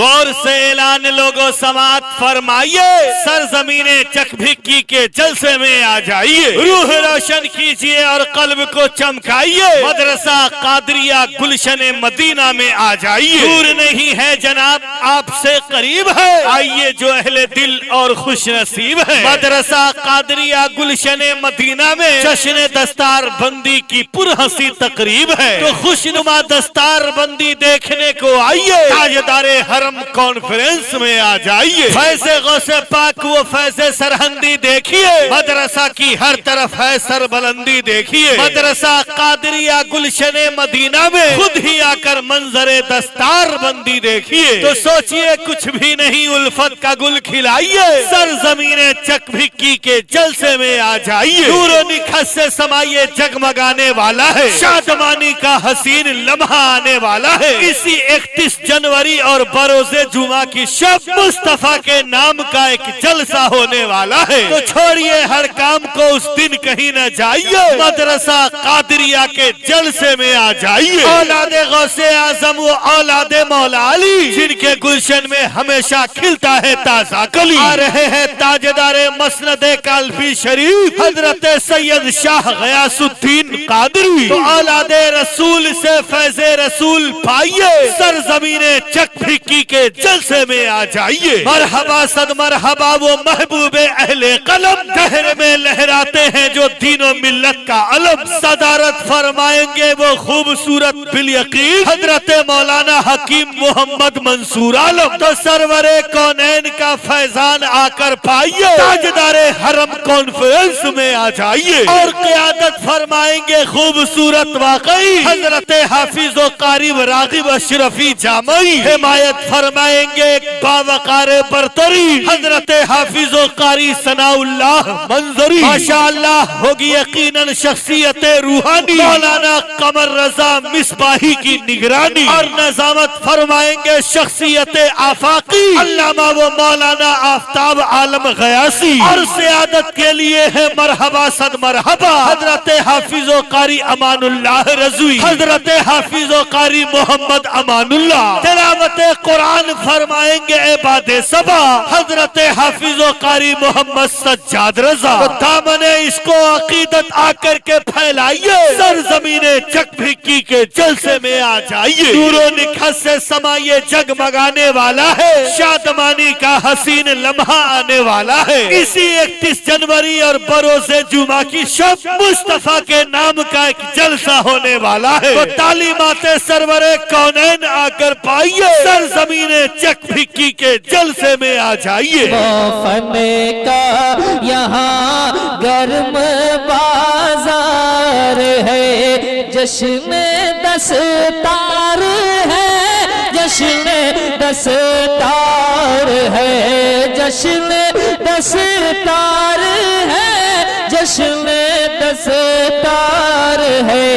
غور سے اعلان لوگوں سماعت فرمائیے، سرزمین چکبھکی کے جلسے میں آ جائیے، روح روشن کیجئے اور قلب کو چمکائیے، مدرسہ قادریہ گلشن مدینہ میں آ جائیے، دور نہیں ہے جناب آپ سے قریب ہے، آئیے جو اہل دل اور خوش نصیب ہے۔ مدرسہ قادریہ گلشن مدینہ میں جشن دستار بندی کی پرہنسی تقریب ہے، تو خوشنما دستار بندی دیکھنے کو آئیے، تاجدار حرم کانفرنس میں آ جائیے، فیض غوث پاک و فیض سرہندی دیکھیے، مدرسہ کی ہر طرف ہے سر بلندی دیکھیے، مدرسہ قادریہ گلشن مدینہ میں خود ہی آ کر منظر دستار بندی دیکھیے، تو سوچئے کچھ بھی نہیں الفت کا گل کھلائیے، سرزمین چکبھکی کے جلسے میں آ جائیے، نور و نکھت سے سمائیے جگمگانے والا ہے، شادمانی کا حسین لمحہ آنے والا ہے، اسی 31 جنوری اور بروز جمعہ کی شب مصطفیٰ کے نام کا ایک جلسہ ہونے والا ہے، تو چھوڑیے ہر کام کو اس دن کہیں نہ جائیے، مدرسہ قادریہ کے جلسے میں آ جائیے، اولاد غوث اعظم و اولاد مولا علی جن کے گلشن میں ہمیشہ کھلتا ہے تازہ کلی، آ رہے ہیں تاجدار مسند کالفی شریف حضرت سید شاہ غیاث الدین قادری، تو اولاد رسول سے فیض رسول پائیے، سرزمین چکبھکی کے جلسے میں آ جائیے، مرحبا صد مرحبا وہ محبوب اہل قلم، دہر میں لہراتے ہیں جو دین و ملت کا علم، صدارت فرمائیں گے وہ خوبصورت بالیقین حضرت مولانا حکیم محمد منصور عالم، تو سرور کونین کا فیضان آ کر پائیے، تاجدار حرم کانفرنس میں آ جائیے، اور قیادت فرمائیں گے خوبصورت واقعی حضرت حافظ و قاری و راغب اشرفی جامعی، حمایت فرمائیں گے باوقار برتری حضرت حافظ و قاری ثناء اللہ منظری، ماشاءاللہ ہوگی یقیناً شخصیت روحانی مولانا قمر رضا مصباحی کی نگرانی، اور نظامت فرمائیں گے شخصیت آفاقی علامہ و مولانا آفتاب عالم غیاثی، اور سیادت کے لیے ہے مرحبا صد مرحبا حضرت حافظ و قاری امان اللہ رضوی، حضرت حافظ و قاری محمد امان اللہ، تلاوت قرآن فرمائیں گے عباد سبا حضرت حافظ و قاری محمد سجاد رضا، تو دامن عشق و عقیدت آ کر کے پھیلائیے، سرزمین چکبھکی کے جلسے میں آ جائیے، نور و نکھت سے سمائیے جگمگانے والا ہے، شادمانی کا حسین لمحہ آنے والا ہے، اسی 31 جنوری اور بروز جمعہ کی شب مصطفیٰ کے نام کا ایک جلسہ ہونے والا ہے، تو تعلیمات سرور کونین آ کر پائیے، سرزمین چکبھکی کے جلسے میں آ جائیے، موفن کا یہاں گرم بازار ہے، جشن دستار ہے، جشن دستار ہے، جشن دستار ہے، جشن دستار ہے،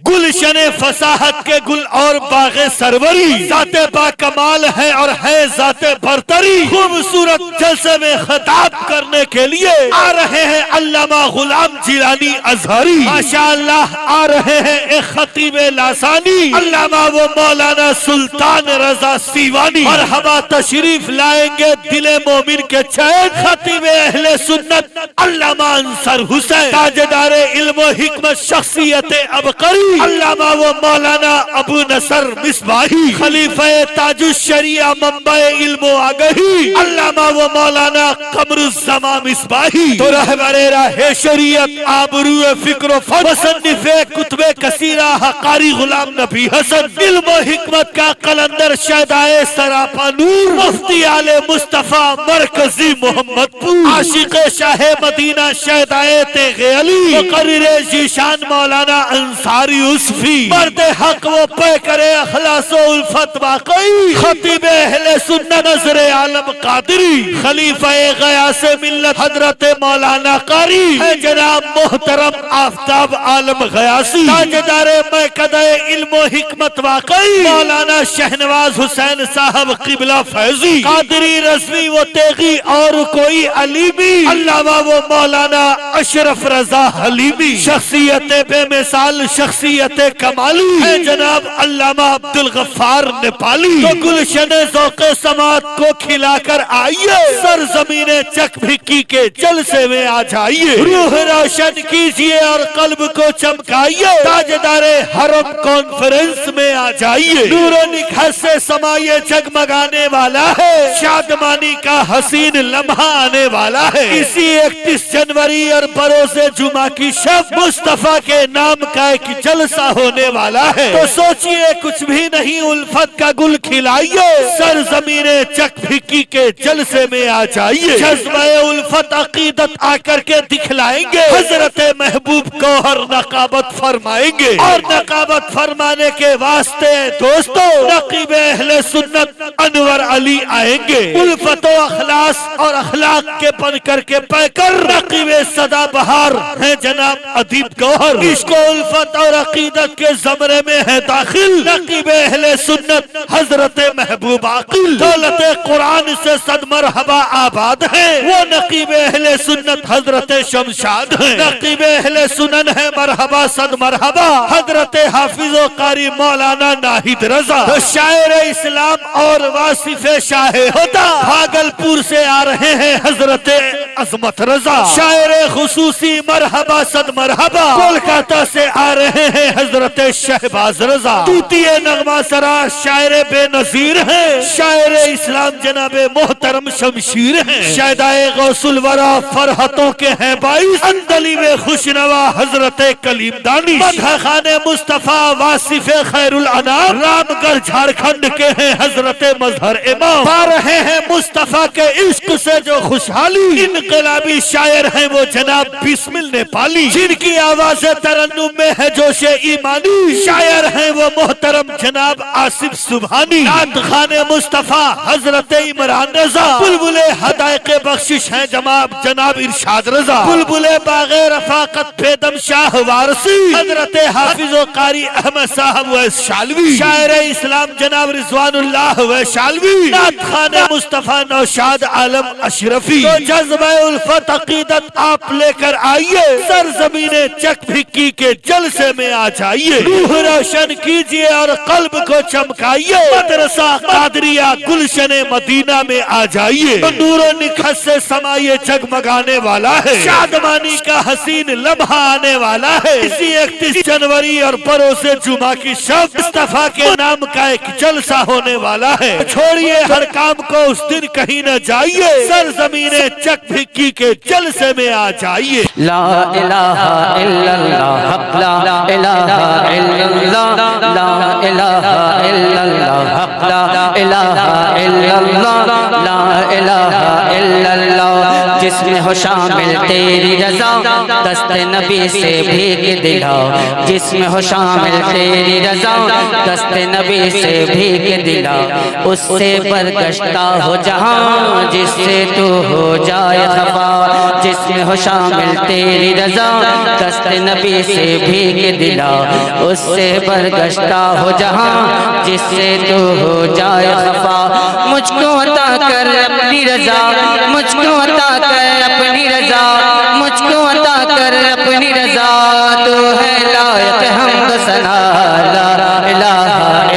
گلشن فصاحت کے گل اور باغ سروری، ذات با کمال ہے اور ہے ذات برتری، خوبصورت جلسے میں خطاب کرنے کے لیے آ رہے ہیں علامہ غلام جیلانی ازہری، ماشاءاللہ آ رہے ہیں ایک خطیب لاسانی علامہ و مولانا سلطان رضا سیوانی، مرحبا تشریف لائیں گے دل مومن کے چین خطیب اہل سنت علامہ انصر حسین، تاجدار علم و حکمت شخصیت عبقری علامہ و مولانا ابو نصر مصباحی، خلیفہ تاج الشریعہ منبع علم و آگہی علامہ و مولانا قمر الزمان مصباحی، تو رہبر راہ شریعت آبرو فکر و فن مصنف کتب کثیرہ قاری غلام نبی حسن، علم و حکمت کا قلندر شیدائے سراپا نور مفتی آل مصطفیٰ مرکزی محمد پور، عاشق شاہ مدینہ شیدائے تیغ علی، مقرر ذیشان مولانا انصاری یوسفی، مرد حق وہ پہ کرے اخلاص و الفت واقعی، خطیب اہل سنت نظر عالم قادری، خلیفہ غیاث ملت حضرت مولانا قاری ہے جناب محترم آفتاب عالم غیاثی، تاجدار میکدہ علم و حکمت واقعی مولانا شہنواز حسین صاحب قبلہ فیضی، قادری رضوی و تیغی اور کوئی علیمی علامہ و مولانا اشرف رضا حلیمی، شخصیت بے مثال، شخصیت نکہت کمالی ہے جناب علامہ عبدالغفار نیپالی، تو گلشن ذوق سماعت کو کھلا کر آئیے، سرزمین چک بھکی کے جلسے میں آ جائیے، روح روشن کیجئے اور قلب کو چمکائیے، تاجدار حرم کانفرنس میں آ جائیے، نور و نکہت سے سما یہ جگمگانے والا ہے، شادمانی کا حسین لمحہ آنے والا ہے، اسی 31 جنوری اور بروز جمعہ کی شب مصطفیٰ کے نام کا ایک جلسہ ہونے والا ہے، تو سوچئے کچھ بھی نہیں، الفت کا گل کھلائیے، سرزمین چک بھکی کے جلسے میں آ جائیے، جذبہ الفت عقیدت آ کر کے دکھلائیں گے، حضرت محبوب گوہر نقابت فرمائیں گے، اور نقابت فرمانے کے واسطے دوستو نقیب اہل سنت انور علی آئیں گے، الفت و اخلاص اور اخلاق کے بن کر کے پیکر نقیب سدا بہار ہیں جناب ادیب گوہر، عشق و الفت اور عقیدت کے زمرے میں ہے داخل نقیب اہل سنت حضرت محبوب عاقل، دولت قرآن سے صد مرحبا آباد ہے، وہ نقیب اہل سنت حضرت شمشاد ہیں، نقیب اہل سنن ہے مرحبا صد مرحبا حضرت حافظ و قاری مولانا ناہید رضا، تو شاعر اسلام اور واصف شاہ ہوتا بھاگلپور سے آ رہے ہیں حضرت عظمت رضا، شاعر خصوصی مرحبا صد مرحبا کولکاتہ سے آ رہے ہیں حضرت شہباز رضا، توتی نغمہ سرا شاعر بے نظیر ہیں، شاعر اسلام جناب محترم شمشیر ہیں، شہدائے غوث الورا فرحتوں کے ہیں باعث اندلی میں خوشنوا حضرت کلیم دانی، مدح خان مصطفیٰ واصف خیر الانام رام گڑھ جھارکھنڈ کے ہیں حضرت مظہر امام، پا رہے ہیں مصطفیٰ کے عشق سے جو خوشحالی، انقلابی شاعر ہیں وہ جناب بسمل نیپالی، جن کی آواز ترنم میں ہے جوش ایمانی، شاعر ہیں وہ محترم جناب آصف سبحانی، نعت خان مصطفیٰ حضرت عمران رضا، بلبل حدائق بخشش ہیں جناب ارشاد رضا، بلبل باغ رفاقت پیدم شاہ وارسی حضرت حافظ و قاری احمد صاحب ویشالوی، شاعر اسلام جناب رضوان اللہ ویشالوی، نعت خان مصطفیٰ نوشاد عالم اشرفی، تو جذبہ الفت عقیدت آپ لے کر آئیے، سرزمین چک بھکی کے جلسے میں آ جائیے، روح روشن کیجئے اور قلب کو چمکائیے، مدرسہ قادریہ گلشن مدینہ میں آ جائیے، نور و نکہت سے سما یہ جگمگانے والا ہے، شادمانی کا حسین لمحہ آنے والا ہے، اسی 31 جنوری اور بروز جمعہ کی شب مصطفیٰ کے نام کا ایک جلسہ ہونے والا ہے، چھوڑیے ہر کام کو اس دن کہیں نہ جائیے، سرزمین چک بھکی کے جلسے میں آ جائیے، لا الہ الا اللہ حق لا الہ الا اللہ، لا الہ الا اللہ حق لا الہ الا اللہ، لا الہ الا اللہ، جس میں ہو شامل تیری رضا دست نبی سے بھیگ دلاؤ، جس میں ہو شامل تیری رضا دست نبی سے بھیگ دلاؤ، اس سے برگشتہ ہو جہاں جس سے تو ہو جائے خفا، جس میں ہو شامل تیری رضا دست نبی سے بھیگ دلاؤ، اس سے برگشتہ ہو جہاں جس سے تو ہو جائے خفا، مجھ کو عطا کر اپنی رضا، مجھ کو عطا کر اپنی رضا، مجھ کو عطا کر اپنی رضا، تو ہے لائق حمد و ثنا، لا الہ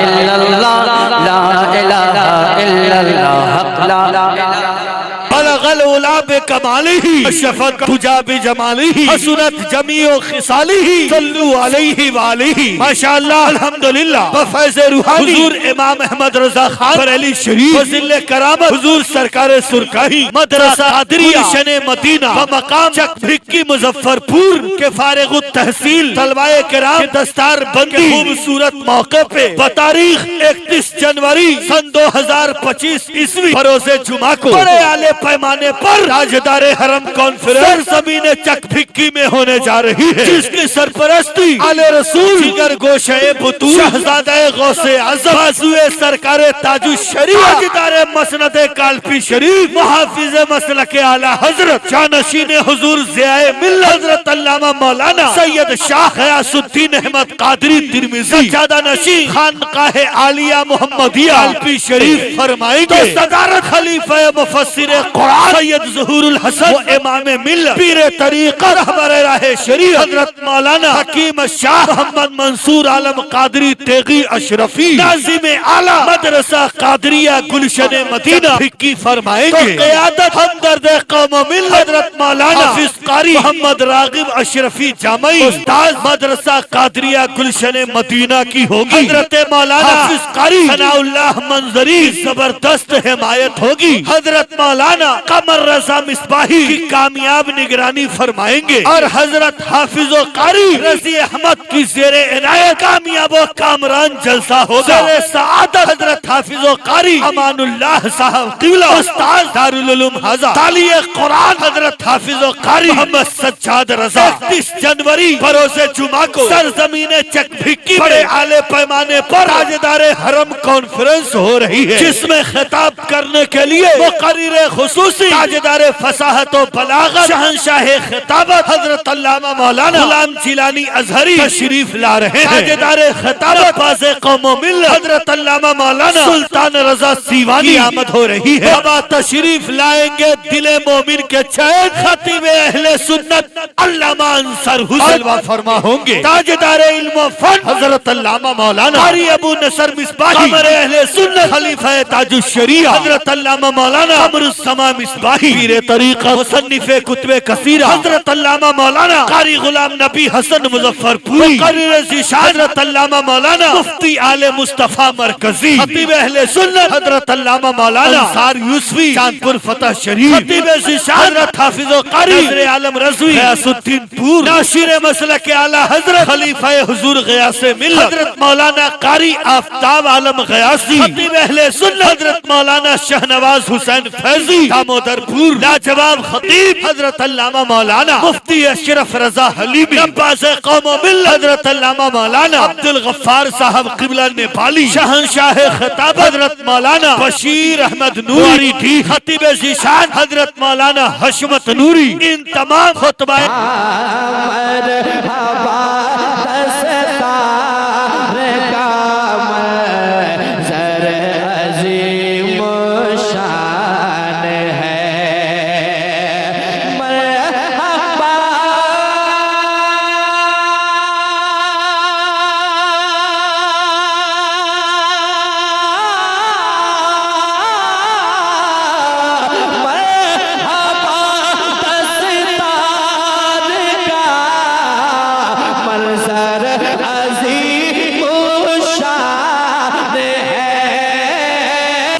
الا اللہ، لا الہ الا اللہ حق لا الہ بلغ العلا بکمالہ شفت تجا بجمالہ حسنت جمیع خصالہ صلو علیہ وآلہ، ماشاءاللہ الحمدللہ، بفیض روحانی حضور امام احمد رضا خان بریلی شریف، وزل کرامت حضور سرکار سرکاہی، مدرسہ قادریہ گلشن مدینہ بمقام چک بھکی مظفرپور کے فارغ التحصیل طلبائے کرام دستار بندی خوبصورت موقع پہ بتاریخ 31 جنوری سن 2025 عیسوی بروز جمعہ کو بڑے اعلی پیمانے پر تاجدار حرم کانفرنس سرزمین چک بھکی میں ہونے جا رہی ہے، جس کی سرپرستی آل رسول جگر گوشہ بطول شہزادہ غوث اعظم بازوئے سرکار تاج الشریعہ تاجدار مسند کالپی شریف محافظ مسلک اعلی حضرت جانشین حضور ضیاء ملت حضرت علامہ مولانا سید شاہ غیاث الدین احمد قادری ترمذی سجادہ نشین خانقاہ عالیہ محمدیہ کالپی شریف فرمائیں گے، صدارت خلیفہ مفسر قرآن سید ظہور الحسن و امام ملت پیر طریقہ رہبر راہ شریعت حضرت مولانا حکیم شاہ محمد منصور عالم قادری تیغی اشرفی ناظم اعلیٰ مدرسہ قادریہ گلشن مدینہ بھکی فرمائیں گے۔ تو قیادت ہمدرد قوم و ملت حضرت مولانا حافظ قاری محمد راغب اشرفی جامعی استاذ مدرسہ قادریہ گلشن مدینہ کی ہوگی۔ حضرت مولانا حافظ قاری ثناء اللہ منظری زبردست حمایت ہوگی۔ حضرت مولانا قمر رضا مصباحی کی کامیاب نگرانی فرمائیں گے، اور حضرت حافظ و قاری رضی احمد کی زیر عنایت کامیاب و کامران جلسہ ہوگا۔ زیر سعادت حضرت حافظ و قاری امان اللہ صاحب قبلہ استاذ دارالعلوم حضا تالی قرآن حضرت حافظ و قاری محمد سجاد رضا 31 جنوری بروز جمعہ کو سرزمین چک بھکی بڑے اعلی پیمانے پر تاجدار حرم کانفرنس ہو رہی ہے، جس میں خطاب کرنے کے لیے مقرر خصوصی تاجدار فصاحت و بلاغت شہنشاہ خطابت حضرت علامہ مولانا غلام جیلانی ازہری تشریف لا رہے ہیں۔ تاجدار خطابت باز قوم و ملت حضرت علامہ مولانا سلطان رضا سیوانی کی آمد ہو رہی ہے۔ بابا تشریف لائیں گے دل مومن کے چین خطیب اہل سنت علامہ انصر حسین فرما ہوں گے۔ تاجدار علم و فن حضرت علامہ مولانا قاری ابو نصر مصباحی قمر اہل سنت خلیفہ تاج الشریعہ حضرت علامہ مولانا قمر السما مصباحی پیر طریقہ مصنف کتب کثیرہ حضرت علامہ مولانا قاری غلام نبی حسن مظفر پوری مقرر ذیشان حضرت علامہ مولانا مفتی آل مصطفیٰ مرکزی خطیب اہل سنت حضرت علامہ مولانا انصار یوسفی چاندپور فتح شریف خطیب ذیشان حضرت حافظ و قاری نظر عالم رضوی غیاث الدین پور ناشر مسلک اعلی حضرت خلیفہ حضور غیاث ملت حضرت مولانا قاری آفتاب عالم غیاثی خطیب اہل سنت حضرت مولانا شہنواز حسین فیضی دامودر پور لاجواب خطیب حضرت علامہ مولانا مفتی اشرف رضا حلیمی نباز قوم و ملت حضرت علامہ مولانا عبدالغفار صاحب قبلہ نیپالی شہنشاہ خطاب حضرت مولانا بشیر احمد نوری ٹھی خطیب ذیشان حضرت مولانا حشمت نوری ان تمام خطبہ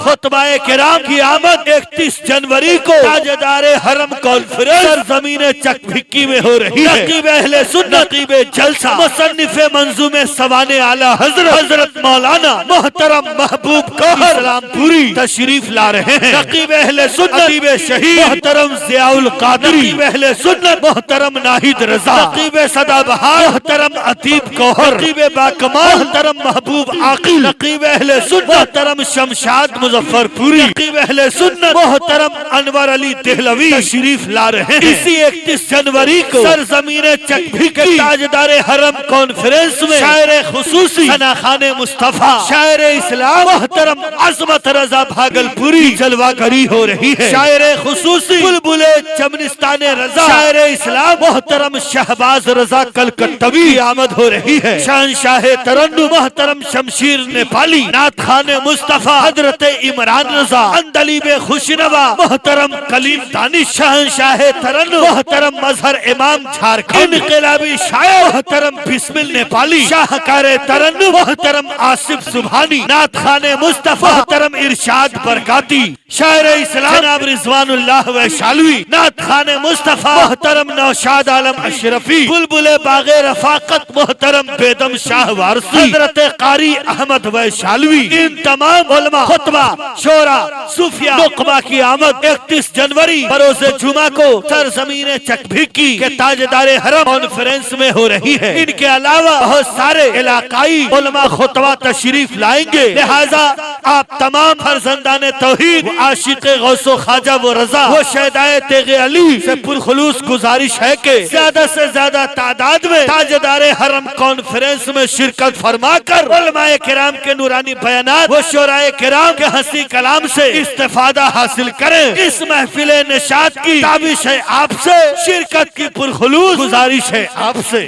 خطبہ کرام کی آمد 31 جنوری کو تاجدار حرم کانفرنس سرزمین چک بھکی میں ہو رہی ہے۔ نقیب اہل سنت نقیب جلسہ مصنف منظوم سوانح اعلی حضرت مولانا محترم محبوب اسلام پوری تشریف لا رہے ہیں۔ نقیب اہل سنت نقیب شہید محترم ضیاء القادری نقیب اہل سنت محترم ناہید رضا نقیب سدا بہار محترم عتیب کوہر نقیب باکمال محترم محبوب عاقل نقیب اہل سنت محترم شمشاد مظفر پوری نقیب اہل سنت محترم انور علی دہلوی تشریف لا رہے ہیں۔ اسی 31 جنوری کو سرزمین چک بھکی تاجدار حرم کانفرنس میں شاعر خصوصی ثنا خان مصطفیٰ شاعر اسلام محترم عظمت رضا بھاگل پوری جلوہ گری ہو رہی ہے۔ شاعر خصوصی بلبل چمنستان رضا شاعر اسلام محترم شہباز رضا کلکتوی کی آمد ہو رہی ہے۔ شہنشاہ ترنم محترم شمشیر نیپالی نعت خان مصطفیٰ حضرت عمران رضا اندلیب خوشنوا محترم کلیم دانش شہنشاہ ترنم محترم مظہر امام جھارکھنڈ انقلابی شاعر محترم بسمل نیپالی شاہکار ترنم محترم آصف سبحانی نعت خان مصطفیٰ محترم ارشاد برکاتی شاعر اسلام جناب رضوان اللہ ویشالوی نعت خان مصطفیٰ محترم نوشاد عالم اشرفی بلبل باغ رفاقت محترم بیدم شاہ وارثی حضرت قاری احمد ویشالوی ان تمام علماء خطبہ شورا صوفیہ نقبہ کی آمد 31 جنوری بروز جمعہ کو سرزمین چک بھکی کے تاجدار حرم کانفرنس میں ہو رہی ہے۔ ان کے علاوہ بہت سارے علاقائی علماء خطبہ تشریف لائیں گے، لہذا آپ تمام فرزندان توحید عاشق غوث و خواجہ و رضا و شہدائے تیغ علی سے پرخلوص گزارش ہے کہ زیادہ سے زیادہ تعداد میں تاجدار حرم کانفرنس میں شرکت فرما کر علماء کرام کے نورانی بیانات و شورائے کرام کے مقدسی کلام سے استفادہ حاصل کریں۔ اس محفل نشاط کی تابش ہے آپ سے، شرکت کی پرخلوص گزارش ہے آپ سے۔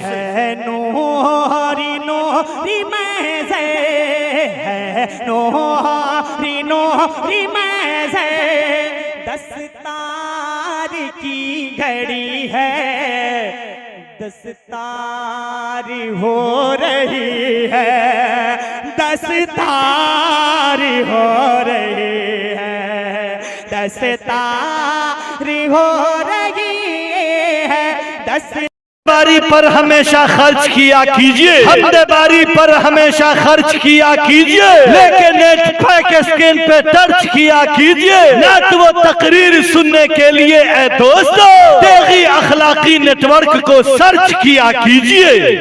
نوری نوری محض ہے، نوری نوری محض ہے، دستار کی گھڑی ہے، دستار ہو رہی ہے، دستار ہو رہی ہے، دستار ہو رہی ہے، دستار باری پر ہمیشہ خرچ کیا کیجئے، حمد باری پر ہمیشہ خرچ کیا کیجئے، لیکن نیٹ پیک اسکرین پہ ٹچ کیا کیجئے، نعت و تقریر سننے کے لیے اے دوستو تیغی اخلاقی نیٹ ورک کو سرچ کیا کیجئے۔